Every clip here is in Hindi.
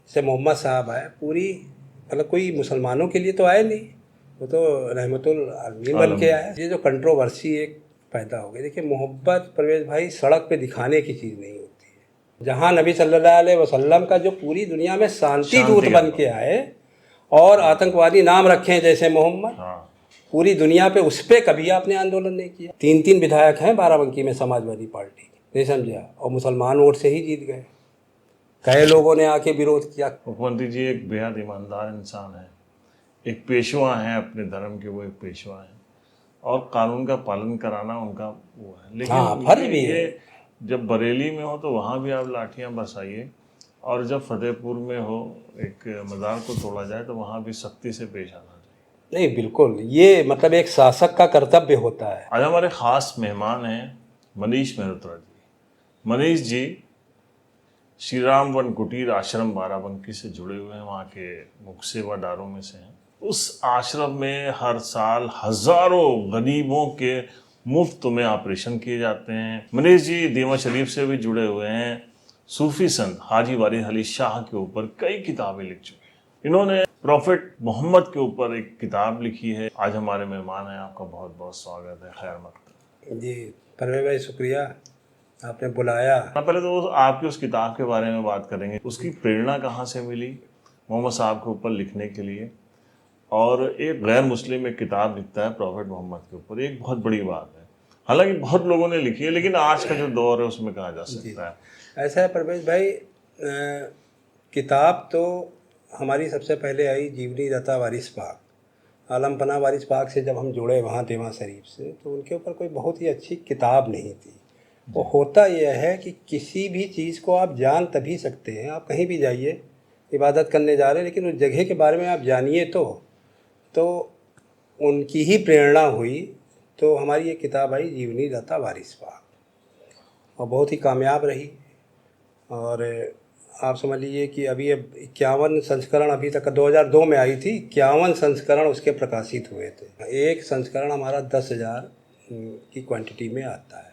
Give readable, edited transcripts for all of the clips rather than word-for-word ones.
जैसे मोहम्मद साहब आए, पूरी मतलब कोई मुसलमानों के लिए तो आए नहीं, वो तो रहमतुल आलमीन बन के आए। ये जो कंट्रोवर्सी एक पैदा हो गई, देखिए मोहब्बत परवेज भाई सड़क पे दिखाने की चीज़ नहीं होती है। जहाँ नबी सल्लल्लाहु अलैहि वसल्लम का जो पूरी दुनिया में शांति दूत बन के आए और आतंकवादी नाम रखे जैसे मोहम्मद, पूरी दुनिया पे उस पर कभी आपने आंदोलन नहीं किया। 3 विधायक हैं बाराबंकी में समाजवादी पार्टी के, नहीं समझा, और मुसलमान वोट से ही जीत गए। कई लोगों ने आके विरोध किया। मुख्यमंत्री जी एक बेहद ईमानदार इंसान है, एक पेशवा हैं अपने धर्म के, वो एक पेशवा हैं और कानून का पालन कराना उनका वो है। लेकिन फर्ज भी है। ये जब बरेली में हो तो वहाँ भी आप लाठियाँ बरसाइए, और जब फतेहपुर में हो एक मज़ार को तोड़ा जाए तो वहाँ भी सख्ती से पेश आना चाहिए। नहीं, बिल्कुल, ये मतलब एक शासक का कर्तव्य होता है। आज हमारे ख़ास मेहमान हैं मनीष मेहरोत्रा जी। मनीष जी श्री राम वन कुटीर आश्रम बाराबंकी से जुड़े हुए हैं, वहाँ के मुख्य सेवादारों में से हैं। उस आश्रम में हर साल हजारों गरीबों के मुफ्त में ऑपरेशन किए जाते हैं। मनीष जी दीवा शरीफ से भी जुड़े हुए हैं। सूफी संत हाजी वारिस अली शाह के ऊपर कई किताबें लिख चुके हैं। इन्होंने प्रॉफिट मोहम्मद के ऊपर एक किताब लिखी है। आज हमारे मेहमान हैं, आपका बहुत बहुत स्वागत है। खैर मकदम जी परवेज भाई, शुक्रिया आपने बुलाया। पहले तो आपकी उस किताब के बारे में बात करेंगे, उसकी प्रेरणा कहाँ से मिली मोहम्मद साहब के ऊपर लिखने के लिए। और एक गैर मुस्लिम एक किताब लिखता है प्रॉफिट मोहम्मद के ऊपर, एक बहुत बड़ी बात है। हालांकि बहुत लोगों ने लिखी है, लेकिन आज का जो दौर है उसमें कहा जा सकता है। ऐसा है परवेज भाई, किताब तो हमारी सबसे पहले आई जीवनी दाता वारिस पाक, आलम पना वारिस पाक से जब हम जुड़े वहाँ देवा शरीफ से, तो उनके ऊपर कोई बहुत ही अच्छी किताब नहीं थी। वो होता यह है कि किसी भी चीज़ को आप जान तभी सकते हैं, आप कहीं भी जाइए, इबादत करने जा रहे हैं, लेकिन उस जगह के बारे में आप जानिए तो उनकी ही प्रेरणा हुई। तो हमारी ये किताब आई जीवनी दाता वारिस पाक, और बहुत ही कामयाब रही। और आप समझ लीजिए कि अभी अब 51 संस्करण अभी तक, 2002 में आई थी, 51 संस्करण उसके प्रकाशित हुए थे। एक संस्करण हमारा 10,000 की क्वांटिटी में आता है।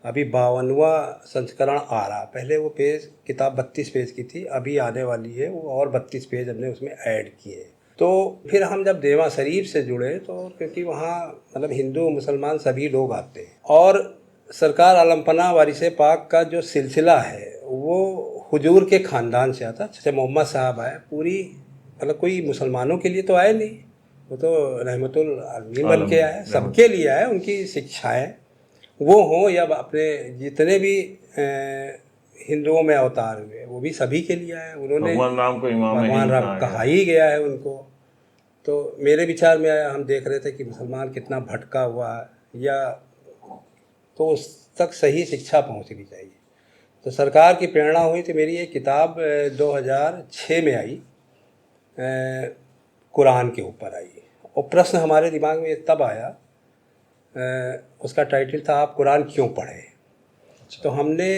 अभी 52वां संस्करण आ रहा। पहले वो पेज किताब 32 पेज की थी, अभी आने वाली है वो, और 32 पेज हमने उसमें ऐड किए। तो फिर हम जब देवा शरीफ से जुड़े, तो क्योंकि वहाँ मतलब हिंदू मुसलमान सभी लोग आते हैं, और सरकार आलमपना वारिस पाक का जो सिलसिला है वो हुजूर के ख़ानदान से आता। जैसे मोहम्मद साहब आए, पूरी मतलब कोई मुसलमानों के लिए तो आए नहीं, वो तो रहमतुल आलमीन बन के आए, सबके लिए आए। उनकी शिक्षाएं वो हों या अपने जितने भी हिंदुओं में अवतार हुए, वो भी सभी के लिए आए। उन्होंने भगवान राम को भगवान राम कहा ही गया है उनको। तो मेरे विचार में आया, हम देख रहे थे कि मुसलमान कितना भटका हुआ है, या तो उस तक सही शिक्षा पहुंचनी चाहिए। तो सरकार की प्रेरणा हुई तो मेरी ये किताब 2006 में आई, कुरान के ऊपर आई। और प्रश्न हमारे दिमाग में तब आया, उसका टाइटल था आप कुरान क्यों पढ़ें। तो हमने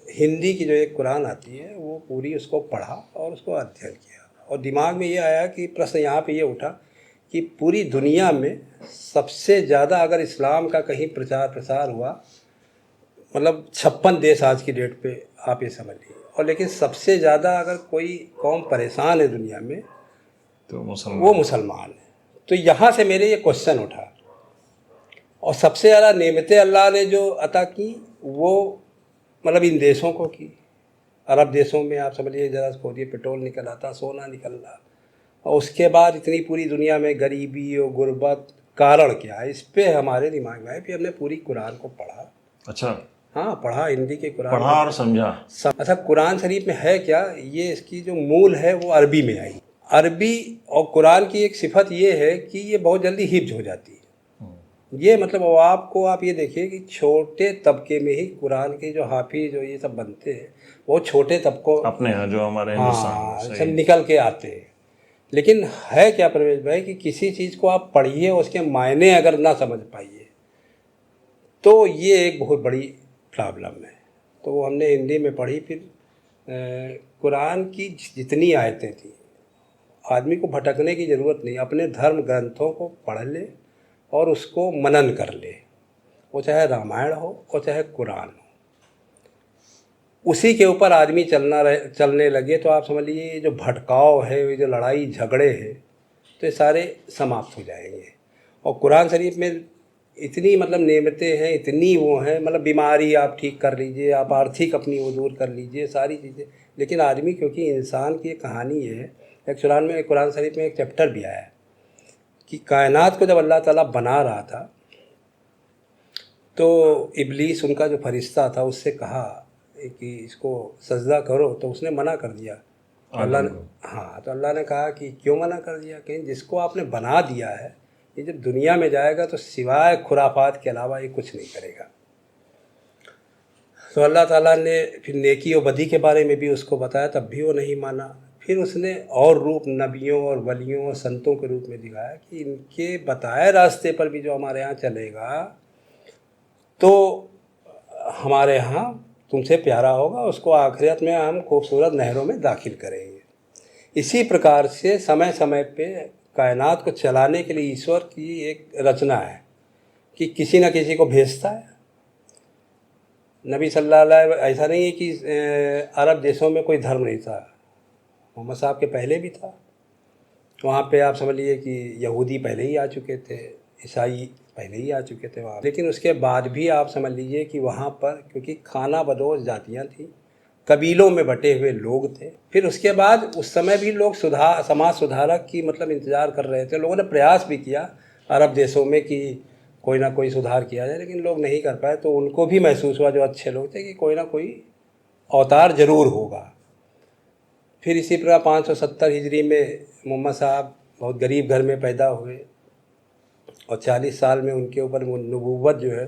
हिंदी की जो एक कुरान आती है वो पूरी उसको पढ़ा और उसको अध्ययन किया, और दिमाग में ये आया कि प्रश्न यहाँ पे ये उठा कि पूरी दुनिया में सबसे ज़्यादा अगर इस्लाम का कहीं प्रचार प्रसार हुआ, मतलब 56 देश आज की डेट पे आप ये समझ लीजिए, और लेकिन सबसे ज़्यादा अगर कोई कौम परेशान है दुनिया में तो वो मुसलमान है। तो यहाँ से मेरे ये क्वेश्चन उठा, और सबसे ज़्यादा नेमतें अल्लाह ने जो अता की वो मतलब इन देशों को की। अरब देशों में आप समझ लीजिए, ज़रा खोदिए, पेट्रोल निकल आता, सोना निकल रहा, और उसके बाद इतनी पूरी दुनिया में गरीबी और गुर्बत, कारण क्या है, इस पे हमारे दिमाग में आए। फिर हमने पूरी कुरान को पढ़ा। अच्छा, हाँ, पढ़ा, हिंदी के कुरान पढ़ा और समझा। अच्छा, कुरान शरीफ में है क्या, ये इसकी जो मूल है वो अरबी में आई। अरबी और कुरान की एक सिफत ये है कि ये बहुत जल्दी हिफ्ज हो जाती है। ये मतलब आपको आप ये देखिए कि छोटे तबके में ही कुरान के जो हाफिज जो ये सब बनते हैं, वो छोटे तबकों अपने यहाँ जो हमारे हाँ सब निकल के आते हैं। लेकिन है क्या प्रवेश भाई कि किसी चीज़ को आप पढ़िए, उसके मायने अगर ना समझ पाइए तो ये एक बहुत बड़ी प्रॉब्लम है। तो वो हमने हिंदी में पढ़ी। फिर कुरान की जितनी आयतें थी, आदमी को भटकने की ज़रूरत नहीं, अपने धर्म ग्रंथों को पढ़ ले और उसको मनन कर ले, वो चाहे रामायण हो और चाहे कुरान हो। उसी के ऊपर आदमी चलने लगे तो आप समझ लीजिए ये जो भटकाव है, ये जो लड़ाई झगड़े हैं, तो ये सारे समाप्त हो जाएंगे। और कुरान शरीफ में इतनी मतलब नेमतें हैं, इतनी वो हैं, मतलब बीमारी आप ठीक कर लीजिए, आप आर्थिक अपनी वो दूर कर लीजिए, सारी चीज़ें। लेकिन आदमी, क्योंकि इंसान की एक कहानी है, एक कुरान शरीफ में एक चैप्टर भी आया है कि कायनात को जब अल्लाह ताला बना रहा था तो इब्लीस, उनका जो फरिश्ता था, उससे कहा कि इसको सजदा करो, तो उसने मना कर दिया। तो अल्लाह ने, हाँ, तो अल्लाह ने कहा कि क्यों मना कर दिया? कहीं जिसको आपने बना दिया है, ये जब दुनिया में जाएगा तो सिवाय खुराफात के अलावा ये कुछ नहीं करेगा। तो अल्लाह ताला ने फिर नेकी और बदी के बारे में भी उसको बताया, तब भी वो नहीं माना। फिर उसने और रूप नबियों और वलियों और संतों के रूप में दिखाया कि इनके बताए रास्ते पर भी जो हमारे यहाँ चलेगा तो हमारे यहाँ तुमसे प्यारा होगा, उसको आखिरत में हम खूबसूरत नहरों में दाखिल करेंगे। इसी प्रकार से समय समय पे कायनात को चलाने के लिए ईश्वर की एक रचना है कि किसी न किसी को भेजता है। नबी सल्लल्लाहु अलैहि वसल्लम, ऐसा नहीं है कि अरब देशों में कोई धर्म नहीं था, मोहम्मद साहब के पहले भी था। वहाँ पे आप समझ लीजिए कि यहूदी पहले ही आ चुके थे, ईसाई पहले ही आ चुके थे वहाँ। लेकिन उसके बाद भी आप समझ लीजिए कि वहाँ पर, क्योंकि खाना बदोश जातियाँ थी, कबीलों में बटे हुए लोग थे। फिर उसके बाद उस समय भी लोग समाज सुधारक की मतलब इंतज़ार कर रहे थे। लोगों ने प्रयास भी किया अरब देशों में कि कोई ना कोई सुधार किया जाए, लेकिन लोग नहीं कर पाए। तो उनको भी महसूस हुआ, जो अच्छे लोग थे, कि कोई ना कोई अवतार ज़रूर होगा। फिर इसी प्रकार 570 हिजरी में मोहम्मद साहब बहुत गरीब घर में पैदा हुए और 40 साल में उनके ऊपर नबूवत जो है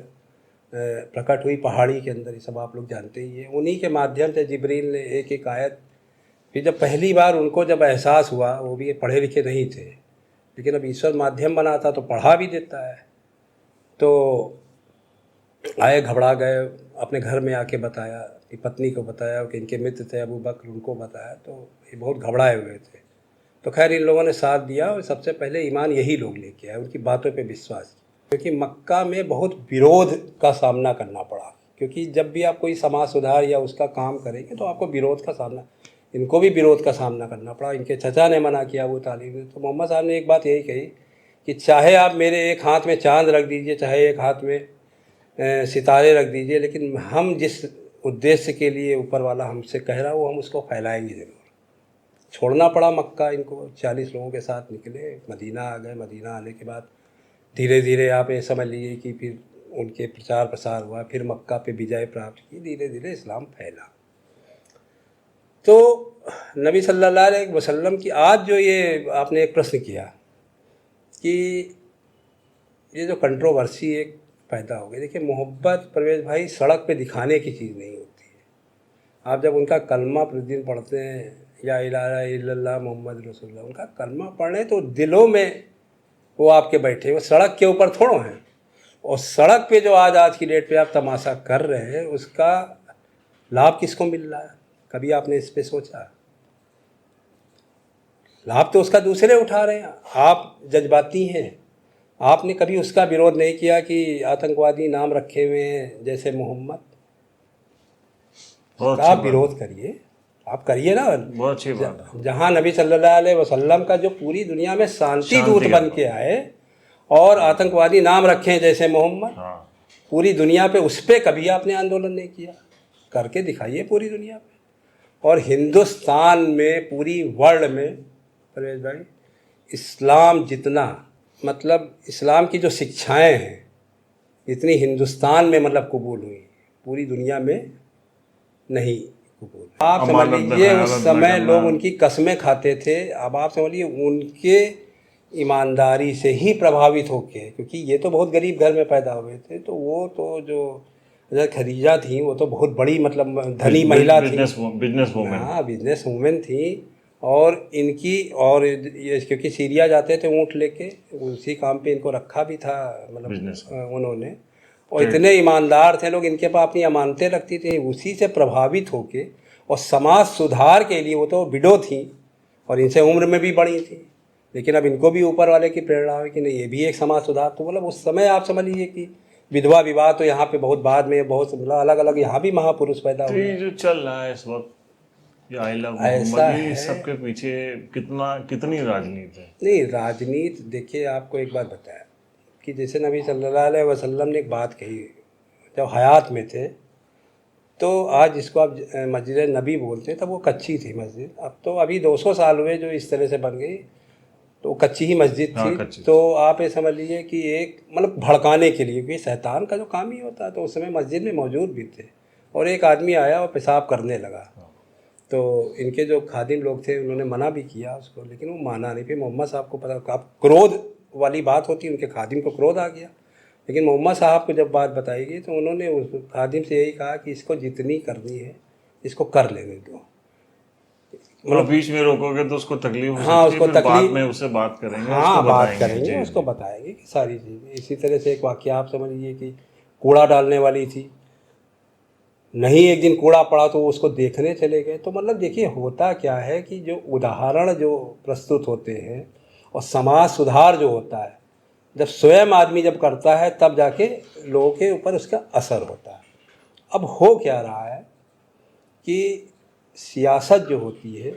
प्रकट हुई पहाड़ी के अंदर। ये सब आप लोग जानते ही हैं। उन्हीं के माध्यम से जिब्रील ने एक एक आयत, फिर जब पहली बार उनको जब एहसास हुआ, वो भी पढ़े लिखे नहीं थे, लेकिन अब ईश्वर माध्यम बना था तो पढ़ा भी देता है, तो आए, घबरा गए, अपने घर में आके बताया, कि पत्नी को बताया, कि इनके मित्र थे अबू बकर, उनको बताया, तो ये बहुत घबराए हुए थे। तो खैर इन लोगों ने साथ दिया और सबसे पहले ईमान यही लोग लेके आए, उनकी बातों पे विश्वास किया। क्योंकि मक्का में बहुत विरोध का सामना करना पड़ा, क्योंकि जब भी आप कोई समाज सुधार या उसका काम करेंगे तो आपको विरोध का सामना, इनको भी विरोध का सामना करना पड़ा। इनके चचा ने मना किया, अबू तालिब ने। तो मोहम्मद साहब ने एक बात यही कही कि चाहे आप मेरे एक हाथ में चाँद रख दीजिए, चाहे एक हाथ में सितारे रख दीजिए, लेकिन हम जिस उद्देश्य के लिए ऊपर वाला हमसे कह रहा है वो हम उसको फैलाएंगे ज़रूर। छोड़ना पड़ा मक्का इनको, 40 लोगों के साथ निकले, मदीना आ गए। मदीना आने के बाद धीरे धीरे आप ये समझ लीजिए कि फिर उनके प्रचार प्रसार हुआ, फिर मक्का पे विजय प्राप्त की, धीरे धीरे इस्लाम फैला। तो नबी सल्लल्लाहु अलैहि वसल्लम की आज जो ये आपने एक प्रश्न किया कि ये जो कंट्रोवर्सी एक पैदा हो गई, देखिए मोहब्बत परवेज़ भाई सड़क पे दिखाने की चीज़ नहीं होती है। आप जब उनका कलमा प्रतिदिन पढ़ते हैं, या इलाहा इल्लल्लाह मोहम्मद रसूलुल्लाह, उनका कलमा पढ़े तो दिलों में वो आपके बैठे, वो सड़क के ऊपर थोड़ो हैं। और सड़क पे जो आज की डेट पे आप तमाशा कर रहे हैं, उसका लाभ किसको मिल रहा है? कभी आपने इस पे सोचा? लाभ तो उसका दूसरे उठा रहे हैं। आप जज्बाती हैं, आपने कभी उसका विरोध नहीं किया कि आतंकवादी नाम रखे हुए हैं जैसे मोहम्मद, आप विरोध करिए, आप करिए ना। बहुत अच्छी बात है। जहाँ नबी सल्लल्लाहु अलैहि वसल्लम का जो पूरी दुनिया में शांति दूत बन के आए और आतंकवादी नाम रखें जैसे मोहम्मद, पूरी दुनिया पे, उस पर कभी आपने आंदोलन नहीं किया? करके दिखाइए पूरी दुनिया पे। और हिंदुस्तान में, पूरी वर्ल्ड में परवेज़ भाई, इस्लाम जितना, मतलब इस्लाम की जो शिक्षाएं हैं, जितनी हिंदुस्तान में मतलब कबूल हुई, पूरी दुनिया में नहीं कबूल। आप समझ लीजिए उस समय लोग उनकी कस्में खाते थे। अब आप समझ लीजिए उनके ईमानदारी से ही प्रभावित होके, क्योंकि ये तो बहुत गरीब घर में पैदा हुए थे, तो वो तो जो हज़रत खदीजा थी, वो तो बहुत बड़ी मतलब धनी महिला थी, बिजनेस वूमेन, हाँ, बिजनेस वूमेन थी। और इनकी, और ये क्योंकि सीरिया जाते थे ऊँट लेके, उसी काम पे इनको रखा भी था, मतलब उन्होंने। और इतने ईमानदार थे लोग, इनके पास अपनी अमानतें रखती थी, उसी से प्रभावित होके। और समाज सुधार के लिए, वो तो विडो थी और इनसे उम्र में भी बड़ी थी, लेकिन अब इनको भी ऊपर वाले की प्रेरणा है कि नहीं, ये भी एक समाज सुधार। तो मतलब उस समय आप समझ लीजिए कि विधवा विवाह तो यहाँ पे बहुत बाद में, बहुत मतलब अलग अलग यहाँ भी महापुरुष पैदा तो हुए। ये जो चल रहा है इस वक्त, ये आई लव ऐसा मोहम्मद, ये है। सबके पीछे कितनी राजनीति है? नहीं, राजनीति देखिए, आपको एक बात बताया कि जैसे नबी सल्लल्लाहु अलैहि वसल्लम ने एक बात कही जब हयात में थे, तो आज जिसको आप मस्जिद नबी बोलते हैं, तब वो कच्ची थी मस्जिद। अब तो अभी 200 साल हुए जो इस तरह से बन गई, तो कच्ची ही मस्जिद हाँ, थी। कच्ची। तो आप ये समझ लीजिए कि एक मतलब भड़काने के लिए, क्योंकि शैतान का जो काम ही होता है, तो उस समय मस्जिद में मौजूद भी थे। और एक आदमी आया और पेशाब करने लगा, तो इनके जो खादिम लोग थे उन्होंने मना भी किया उसको, लेकिन वो माना नहीं। फिर मोहम्मद साहब को पता, आप क्रोध वाली बात होती है, उनके खादिम को क्रोध आ गया। लेकिन मोहम्मद साहब को जब बात बताई गई तो उन्होंने उस खादिम से यही कहा कि इसको जितनी करनी है इसको कर लेने दो। मतलब बीच में रोकोगे तो उसको तकलीफ हो हाँ, सकती है, उसको फिर बाद तकलीफ, में उससे बात करेंगे, हाँ उसको बात बताएंगे। करेंगे, जी, उसको जी। बताएंगे कि सारी चीज़ें। इसी तरह से एक वाक़या आप समझ लीजिए कि कूड़ा डालने वाली थी, नहीं एक दिन कूड़ा पड़ा तो उसको देखने चले गए। तो मतलब देखिए होता क्या है कि जो उदाहरण जो प्रस्तुत होते हैं और समाज सुधार जो होता है, जब स्वयं आदमी जब करता है तब जाके लोगों के ऊपर उसका असर होता है। अब हो क्या रहा है कि सियासत जो होती है,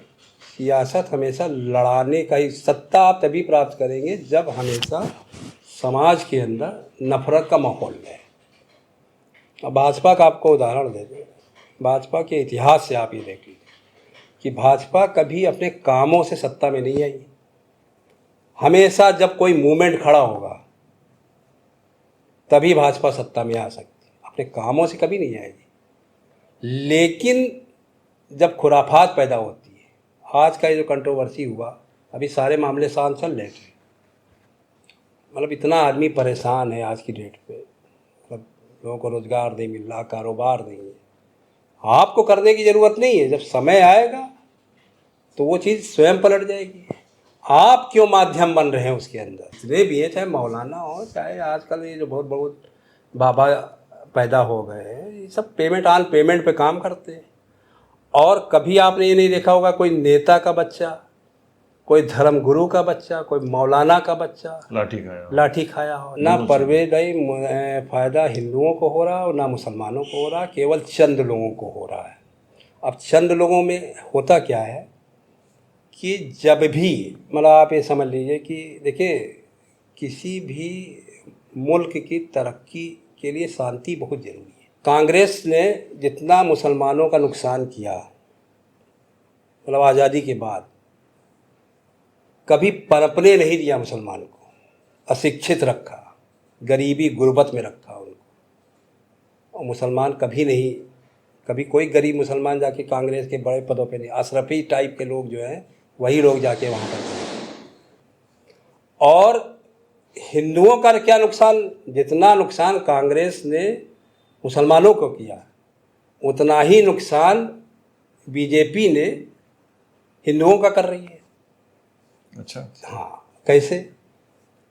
सियासत हमेशा लड़ाने का ही, सत्ता आप तभी प्राप्त करेंगे जब हमेशा समाज के अंदर नफरत का माहौल रहे। अब भाजपा का आपको उदाहरण दे दें, भाजपा के इतिहास से आप ये देख लीजिए कि भाजपा कभी अपने कामों से सत्ता में नहीं आई। हमेशा जब कोई मूवमेंट खड़ा होगा तभी भाजपा सत्ता में आ सकती है, अपने कामों से कभी नहीं आएगी। लेकिन जब खुराफात पैदा होती है, आज का ये जो कंट्रोवर्सी हुआ, अभी सारे मामले शांत चल रहे थे, मतलब इतना आदमी परेशान है आज की डेट पे, मतलब लोगों को रोज़गार नहीं मिल रहा, कारोबार नहीं है। आपको करने की ज़रूरत नहीं है, जब समय आएगा तो वो चीज़ स्वयं पलट जाएगी। आप क्यों माध्यम बन रहे हैं उसके अंदर? जितने भी हैं, चाहे मौलाना हो, चाहे आजकल ये जो बहुत बहुत बाबा पैदा हो गए हैं, ये सब पेमेंट ऑन पेमेंट पे काम करते हैं। और कभी आपने ये नहीं देखा होगा कोई नेता का बच्चा, कोई धर्म गुरु का बच्चा, कोई मौलाना का बच्चा लाठी खाया हो। ना परवेज फ़ायदा हिंदुओं को हो रहा और ना मुसलमानों को हो रहा, केवल चंद लोगों को हो रहा है। अब चंद लोगों में होता क्या है कि जब भी मतलब आप ये समझ लीजिए कि देखिए, किसी भी मुल्क की तरक्की के लिए शांति बहुत ज़रूरी है। कांग्रेस ने जितना मुसलमानों का नुकसान किया, मतलब आज़ादी के बाद, कभी पनपने नहीं दिया मुसलमान को, अशिक्षित रखा, गरीबी गुर्बत में रखा उनको। और मुसलमान कभी नहीं, कभी कोई गरीब मुसलमान जाके कांग्रेस के बड़े पदों पे नहीं, अशरफी टाइप के लोग जो हैं वही लोग जाके वहाँ पर थे। और हिंदुओं का क्या नुकसान, जितना नुकसान कांग्रेस ने मुसलमानों को किया, उतना ही नुकसान बीजेपी ने हिंदुओं का कर रही है। अच्छा। हाँ, कैसे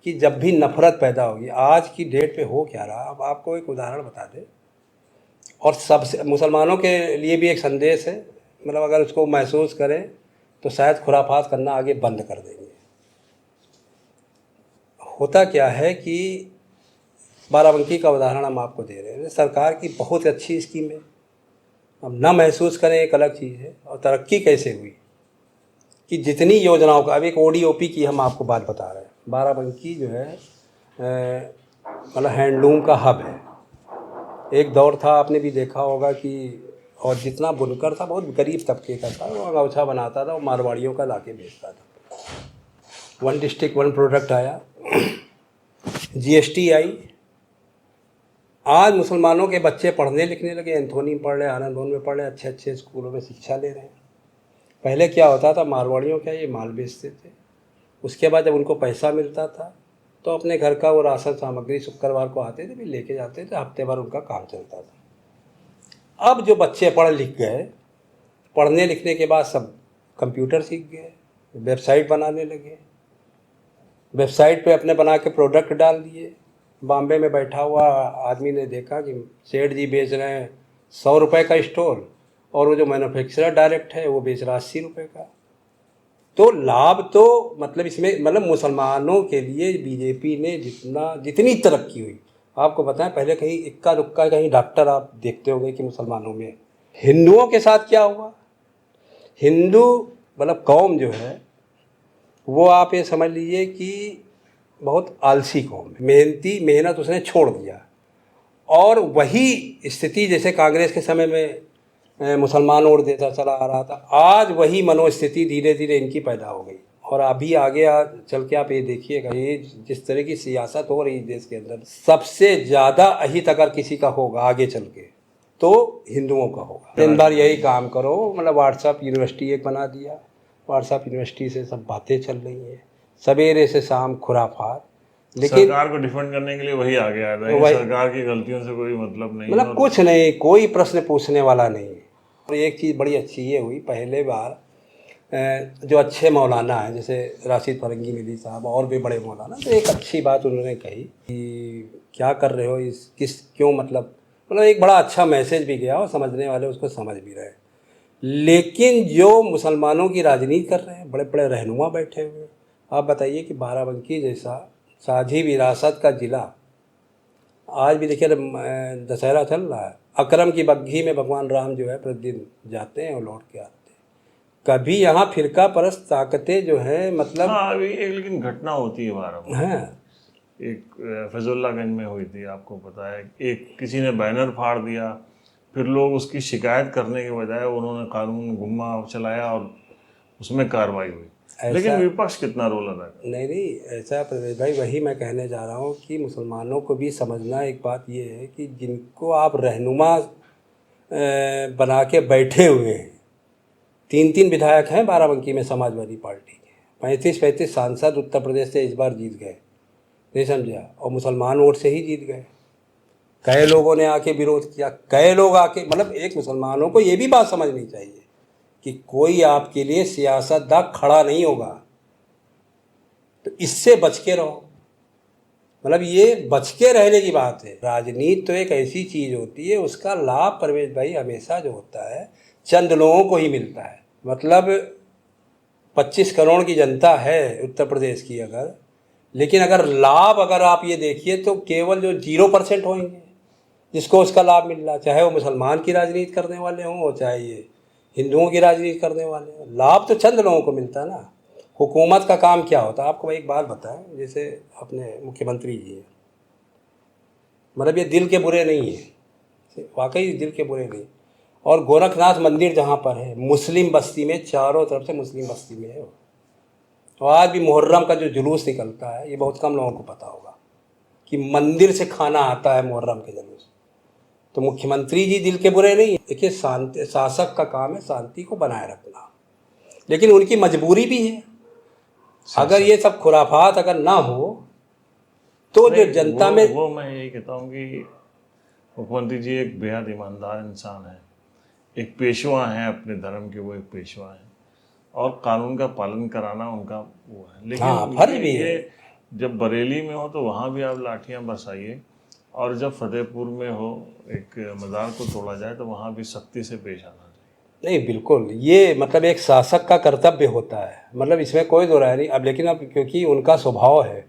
कि जब भी नफरत पैदा होगी, आज की डेट पे हो क्या रहा। अब आपको एक उदाहरण बता दें, और सबसे मुसलमानों के लिए भी एक संदेश है, मतलब अगर उसको महसूस करें तो शायद खुराफात करना आगे बंद कर देंगे। होता क्या है कि बाराबंकी का उदाहरण हम आपको दे रहे हैं, सरकार की बहुत अच्छी स्कीम है, अब ना महसूस करें एक अलग चीज़ है। और तरक्की कैसे हुई कि जितनी योजनाओं का, अब एक ODOP की हम आपको बात बता रहे हैं। बाराबंकी जो है मतलब हैंडलूम का हब है। एक दौर था, आपने भी देखा होगा कि, और जितना बुनकर था बहुत गरीब तबके का था, वो अंगौछा बनाता था, वो मारवाड़ियों का लाके बेचता था। 1 डिस्ट्रिक्ट 1 प्रोडक्ट आया, GST आई। आज मुसलमानों के बच्चे पढ़ने लिखने लगे, एंथोनी में पढ़ रहे, आनंद भवन में पढ़ रहे, अच्छे अच्छे स्कूलों में शिक्षा ले रहे हैं। पहले क्या होता था, मारवाड़ियों का ये माल बेचते थे, उसके बाद जब उनको पैसा मिलता था तो अपने घर का वो राशन सामग्री शुक्रवार को आते थे, फिर लेके जाते थे, हफ्ते भर उनका काम चलता था। अब जो बच्चे पढ़ लिख गए, पढ़ने लिखने के बाद सब कंप्यूटर सीख गए, वेबसाइट बनाने लगे, वेबसाइट पे अपने बना के प्रोडक्ट डाल दिए। बॉम्बे में बैठा हुआ आदमी ने देखा कि सेठ जी बेच रहे हैं 100 रुपये का स्टोर, और वो जो मैन्युफैक्चरर डायरेक्ट है वो बेच रहा 80 रुपये का। तो लाभ तो मतलब इसमें, मतलब मुसलमानों के लिए बीजेपी ने जितनी तरक्की हुई, आपको बताएं, पहले कहीं इक्का दुक्का कहीं डॉक्टर आप देखते होंगे कि मुसलमानों में। हिंदुओं के साथ क्या हुआ, हिंदू मतलब कौम जो है वो आप ये समझ लीजिए कि बहुत आलसी कौम है, मेहनती, मेहनत उसने छोड़ दिया। और वही स्थिति जैसे कांग्रेस के समय में मुसलमान वोट देता चला आ रहा था, आज वही मनोस्थिति धीरे धीरे इनकी पैदा हो गई। और अभी आगे चल के आप ये देखिएगा, ये जिस तरह की सियासत हो रही है देश के अंदर, सबसे ज़्यादा अहित अगर किसी का होगा आगे चल के तो हिंदुओं का होगा। दिन भर यही काम करो, मतलब व्हाट्सएप यूनिवर्सिटी एक बना दिया, व्हाट्सएप यूनिवर्सिटी से सब बातें चल रही हैं, सवेरे से शाम खुराफात। लेकिन सरकार को डिफेंड करने के लिए वही आगे आ रहा है, सरकार की गलतियों से कोई मतलब नहीं, मतलब कुछ नहीं, कोई प्रश्न पूछने वाला नहीं है। और एक चीज़ बड़ी अच्छी ये हुई, पहले बार जो अच्छे मौलाना हैं जैसे राशिद फरंगी मिली साहब और भी बड़े मौलाना, तो एक अच्छी बात उन्होंने कही कि क्या कर रहे हो, इस किस क्यों, मतलब एक बड़ा अच्छा मैसेज भी गया और समझने वाले उसको समझ भी रहे। लेकिन जो मुसलमानों की राजनीति कर रहे हैं, बड़े बड़े रहनुमा बैठे हुए, आप बताइए कि बाराबंकी जैसा साझी विरासत का ज़िला, आज भी देखिए दशहरा चल रहा है, अकरम की बग्घी में भगवान राम जो है प्रतिदिन जाते हैं और लौट के आते हैं। कभी यहाँ फिरका परस्त ताकतें जो है, मतलब हाँ, अभी एक लेकिन घटना होती है बारह हैं, एक फैजुल्लागंज में हुई थी, आपको पता है, एक किसी ने बैनर फाड़ दिया, फिर लोग उसकी शिकायत करने के बजाय उन्होंने कानून गुम्मा चलाया और उसमें कार्रवाई हुई। लेकिन विपक्ष कितना रोल अदा कर, नहीं ऐसा प्रवेश भाई, वही मैं कहने जा रहा हूँ कि मुसलमानों को भी समझना एक बात ये है कि जिनको आप रहनुमा बना के बैठे हुए हैं, 3 विधायक हैं बाराबंकी में समाजवादी पार्टी के, 35 सांसद उत्तर प्रदेश से इस बार जीत गए, नहीं समझा, और मुसलमान वोट से ही जीत गए। कई लोगों ने आके विरोध किया, कई लोग आके, मतलब एक मुसलमानों को ये भी बात समझनी चाहिए कि कोई आपके लिए सियासतदान खड़ा नहीं होगा, तो इससे बच के रहो। मतलब ये बच के रहने की बात है। राजनीति तो एक ऐसी चीज़ होती है, उसका लाभ परवेश भाई हमेशा जो होता है चंद लोगों को ही मिलता है। मतलब 25 करोड़ की जनता है उत्तर प्रदेश की अगर, लेकिन अगर लाभ अगर आप ये देखिए तो केवल जो 0% होंगे जिसको उसका लाभ मिल रहा, चाहे वो मुसलमान की राजनीति करने वाले हों और चाहे ये हिंदुओं की राजनीति करने वाले हों, लाभ तो चंद लोगों को मिलता है ना। हुकूमत का काम क्या होता है, आपको भाई एक बात बताएं, जैसे अपने मुख्यमंत्री जी हैं, मतलब ये दिल के बुरे नहीं हैं, वाकई दिल के बुरे नहीं। और गोरखनाथ मंदिर जहाँ पर है, मुस्लिम बस्ती में, चारों तरफ से मुस्लिम बस्ती में है। तो आज भी मुहर्रम का जो जुलूस निकलता है, ये बहुत कम लोगों को पता होगा कि मंदिर से खाना आता है मुहर्रम के जुलूस। तो मुख्यमंत्री जी दिल के बुरे नहीं है। देखिए, शांति, शासक का काम है शांति को बनाए रखना, लेकिन उनकी मजबूरी भी है। अगर ये सब खुराफात अगर ना हो तो जो जनता में, वो मैं यही कहता हूँ कि मुख्यमंत्री जी एक बेहद ईमानदार इंसान है, एक पेशवा हैं अपने धर्म के, वो एक पेशवा हैं और कानून का पालन कराना उनका वो है। लेकिन फर्ज भी है। ये जब बरेली में हो तो वहाँ भी आप लाठियाँ बरसाइए, और जब फतेहपुर में हो एक मज़ार को तोड़ा जाए तो वहाँ भी सख्ती से पेश आना चाहिए। नहीं बिल्कुल, ये मतलब एक शासक का कर्तव्य होता है, मतलब इसमें कोई दो राय नहीं। अब लेकिन अब क्योंकि उनका स्वभाव है,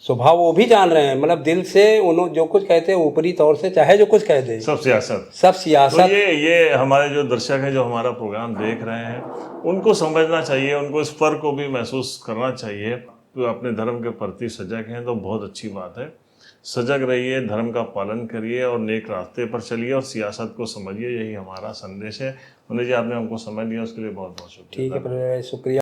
स्वभाव वो भी जान रहे हैं, मतलब दिल से उन्होंने जो कुछ कहते हैं ऊपरी तौर से चाहे जो कुछ कह दे, सब सियासत। तो ये हमारे जो दर्शक हैं जो हमारा प्रोग्राम देख रहे हैं उनको समझना चाहिए, उनको इस फर्क को भी महसूस करना चाहिए। तो अपने धर्म के प्रति सजग हैं तो बहुत अच्छी बात है, सजग रहिए, धर्म का पालन करिए और नेक रास्ते पर चलिए और सियासत को समझिए, यही हमारा संदेश है। मुनीष जी, आपने हमको समझ लिया उसके लिए बहुत बहुत शुक्रिया। ठीक है, शुक्रिया।